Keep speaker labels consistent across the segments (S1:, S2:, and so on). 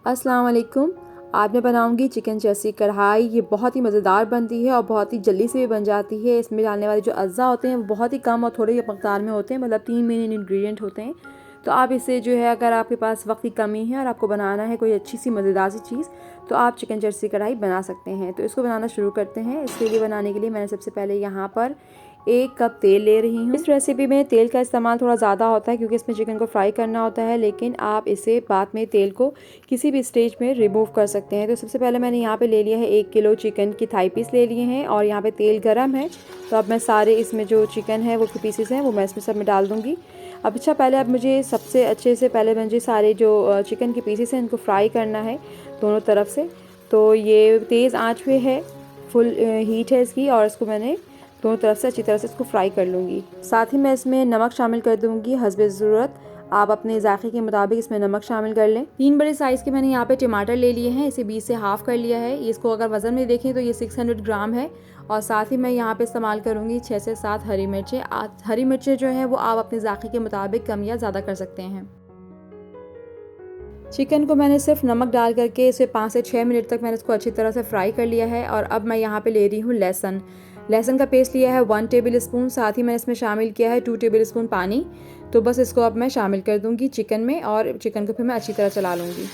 S1: अस्सलाम वालेकुम। आज मैं बनाऊंगी चिकन चर्सी कढ़ाई। ये बहुत ही मज़ेदार बनती है और बहुत ही जल्दी से भी बन जाती है। इसमें डालने वाले जो अज़्ज़ा होते हैं वो बहुत ही कम और थोड़े मकदार में होते हैं, मतलब 3 मेन इंग्रेडिएंट होते हैं। तो आप इसे जो है, अगर आपके पास वक्त की कमी है और आपको बनाना है कोई अच्छी सी मज़ेदार सी चीज़, तो आप चिकन चर्सी कढ़ाई बना सकते हैं। तो इसको बनाना शुरू करते हैं। इसके लिए बनाने के लिए मैंने सबसे पहले यहाँ पर 1 कप तेल ले रही हूँ। इस रेसिपी में तेल का इस्तेमाल थोड़ा ज़्यादा होता है क्योंकि इसमें चिकन को फ्राई करना होता है, लेकिन आप इसे बाद में तेल को किसी भी स्टेज में रिमूव कर सकते हैं। तो सबसे पहले मैंने यहाँ पे ले लिया है 1 किलो चिकन की थाई पीस ले लिए हैं और यहाँ पे तेल गरम है। तो अब मैं सारे इसमें जो चिकन है वो पीसेस हैं वो मैं इसमें सब में डाल दूँगी। पहले अब मुझे सबसे अच्छे से पहले मुझे सारे जो चिकन के पीसेस हैं इनको फ्राई करना है दोनों तरफ से। तो ये तेज़ आंच पे है, फुल हीट है इसकी, और इसको मैंने दोनों तरफ से अच्छी तरह से इसको फ्राई कर लूँगी। साथ ही मैं इसमें नमक शामिल कर दूँगी हस्बे ज़रूरत। आप अपने ज़ायक़े के मुताबिक इसमें नमक शामिल कर लें। 3 बड़े साइज़ के मैंने यहाँ पे टमाटर ले लिए हैं, इसे 20 से हाफ़ कर लिया है। इसको अगर वज़न में देखें तो ये 600 ग्राम है। और साथ ही मैं यहाँ पे इस्तेमाल करूँगी 6 से 7 हरी मिर्चें। हरी मिर्चें जो हैं वो आप अपने ज़ायक़े के मुताबिक कम या ज़्यादा कर सकते हैं। चिकन को मैंने सिर्फ नमक डाल करके इसे 5 से 6 मिनट तक मैंने इसको अच्छी तरह से फ्राई कर लिया है। और अब मैं यहाँ पे ले रही हूँ लहसुन का पेस्ट लिया है 1 टेबल स्पून। साथ ही मैंने इसमें शामिल किया है 2 टेबल स्पून पानी। तो बस इसको अब मैं शामिल कर दूँगी चिकन में और चिकन को फिर मैं अच्छी तरह चला लूँगी।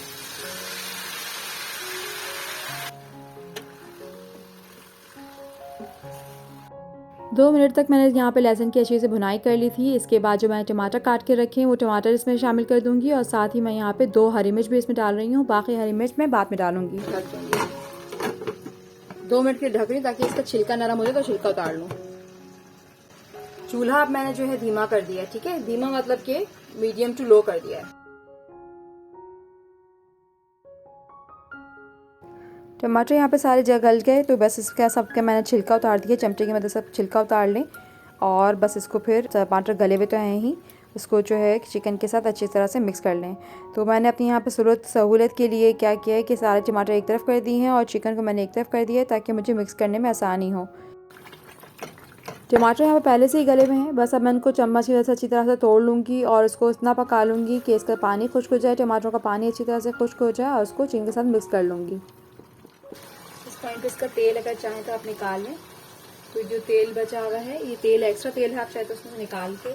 S1: दो मिनट तक मैंने यहाँ पे लहसुन की अच्छे से भुनाई कर ली थी। इसके बाद जो मैंने टमाटर काट के रखे हैं वो टमाटर इसमें शामिल कर दूँगी और साथ ही मैं यहाँ पे 2 हरी मिर्च भी इसमें डाल रही हूँ। बाकी हरी मिर्च मैं बाद में डालूँगी। 2 मिनट के लिए ढक रही हूँ ताकि इसका छिलका नरम हो जाए, तो छिलका उतार लूँ। चूल्हा अब मैंने जो है धीमा कर दिया है, ठीक है। धीमा मतलब कि मीडियम टू लो कर दिया है। टमाटर यहाँ पे सारे गल गए, तो बस इसका सबका मैंने छिलका उतार दिया। चमचे की मदद से छिलका उतार लें और बस इसको फिर टमाटर गले हुए तो हैं ही, उसको जो है चिकन के साथ अच्छी तरह से मिक्स कर लें। तो मैंने अपनी यहाँ पे सहूलत के लिए क्या किया है कि सारे टमाटर एक तरफ कर दिए हैं और चिकन को मैंने एक तरफ कर दिया है ताकि मुझे मिक्स करने में आसानी हो। टमाटर यहाँ पे पहले से ही गले हुए हैं। बस अब मैं इनको चम्मच की वजह से अच्छी तरह से तोड़ लूँगी और उसको इतना पका लूँगी कि इसका पानी खुश्क हो जाए, टमाटरों का पानी अच्छी तरह से खुश्क हो जाए, और उसको चिकन के साथ मिक्स कर लूँगी। इस पॉइंट पे इसका तेल अगर चाहें तो आप निकाल लें। तो जो तेल बचा हुआ है, ये तेल एक्स्ट्रा तेल है, आप चाहे तो उसमें निकाल के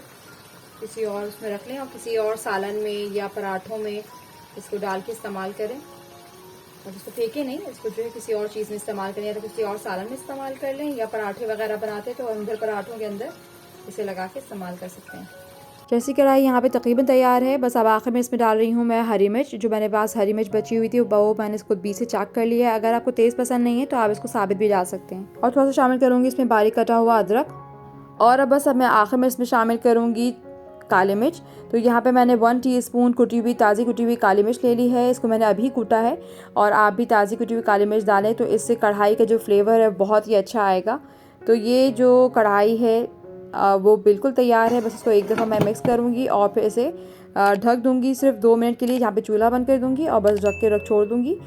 S1: किसी और उसमें रख लें और किसी और सालन में या पराठों में इसको डाल के इस्तेमाल करें। और इसको फेंके नहीं, इसको जो है किसी और चीज़ में इस्तेमाल करें, या तो किसी और सालन में इस्तेमाल कर लें, या पराठे वगैरह बनाते तो अंदर पराठों के अंदर इसे लगा के इस्तेमाल कर सकते हैं। चर्सी कढ़ाई यहाँ पे तकरीबन तैयार है। बस अब आखिर में इसमें डाल रही हूँ मैं हरी मिर्च। जो मेरे पास हरी मिर्च बची हुई थी वो मैंने इसको 20 से चाक कर लिया है। अगर आपको तेज़ पसंद नहीं है तो आप इसको साबित भी डाल सकते हैं। और थोड़ा सा शामिल करूँगी इसमें बारीक कटा हुआ अदरक। और अब बस अब मैं आखिर में इसमें शामिल करूँगी काली मिर्च। तो यहाँ पे मैंने 1 टीस्पून ताज़ी कुटी हुई काली मिर्च ले ली है। इसको मैंने अभी कूटा है, और आप भी ताज़ी कुटी हुई काली मिर्च डालें तो इससे कढ़ाई का जो फ्लेवर है बहुत ही अच्छा आएगा। तो ये जो कढ़ाई है वो बिल्कुल तैयार है। बस इसको एक दफ़ा मैं मिक्स करूँगी और फिर इसे ढक दूँगी सिर्फ 2 मिनट के लिए। यहाँ पे चूल्हा बंद कर दूँगी और बस ढक के छोड़ दूँगी।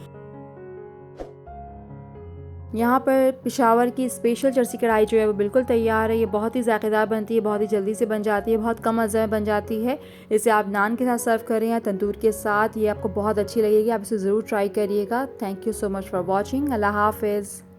S1: यहाँ पर पेशावर की स्पेशल चर्सी कढ़ाई जो है वो बिल्कुल तैयार है। ये बहुत ही ज़ायकेदार बनती है, बहुत ही जल्दी से बन जाती है, बहुत कम अज़्ज़ा में बन जाती है। इसे आप नान के साथ सर्व करें या तंदूर के साथ, ये आपको बहुत अच्छी लगेगी। आप इसे ज़रूर ट्राई करिएगा। Thank you so much for watching. अल्लाह हाफ़िज़।